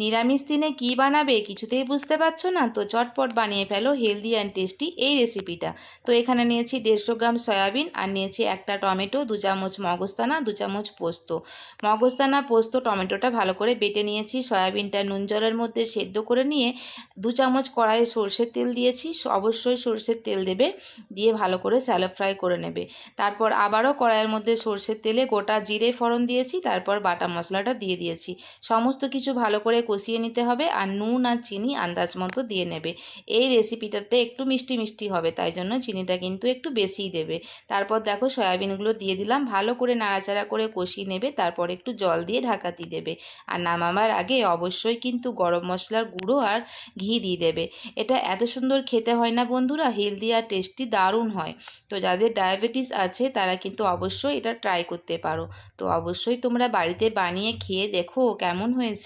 নিরামিষ দিনে কী বানাবে কিছুতেই বুঝতে পারছো না তো চটপট বানিয়ে ফেলো হেলদি অ্যান্ড টেস্টি এই রেসিপিটা। তো এখানে নিয়েছি 150 গ্রাম সয়াবিন আর নিয়েছি একটা টমেটো, 2 চামচ মগজদানা, 2 চামচ পোস্ত। মগজদানা, পোস্ত, টমেটোটা ভালো করে বেটে নিয়েছি। সয়াবিনটা নুন জলের মধ্যে সেদ্ধ করে নিয়ে 2 চামচ কড়াইয়ে সরষের তেল দিয়েছি। অবশ্যই সরষের তেল দেবে, দিয়ে ভালো করে স্যালো ফ্রাই করে নেবে। তারপর আবারও কড়াইয়ের মধ্যে সরষের তেলে গোটা জিরে ফোড়ন দিয়েছি, তারপর বাটা মশলাটা দিয়ে দিয়েছি। সমস্ত কিছু ভালো করে কষিয়ে নিতে হবে আর নুন আর চিনি আন্দাজ মতো দিয়ে নেবে। এই রেসিপিটাতে একটু মিষ্টি মিষ্টি হবে, তাই জন্য চিনিটা কিন্তু একটু বেশিই দেবে। তারপর দেখো সয়াবিনগুলো দিয়ে দিলাম, ভালো করে নাড়াচাড়া করে কষিয়ে নেবে, তারপর একটু জল দিয়ে ঢাকা দিয়ে দেবে। আর নামাবার আগে অবশ্যই কিন্তু গরম মশলার গুঁড়ো আর ঘি দিয়ে দেবে। এটা এত সুন্দর খেতে হয় না বন্ধুরা, হেলদি আর টেস্টি দারুণ হয়। তো যাদের ডায়াবেটিস আছে তারা কিন্তু অবশ্যই এটা ট্রাই করতে পারো। তো অবশ্যই তোমরা বাড়িতে বানিয়ে খেয়ে দেখো কেমন হয়েছে।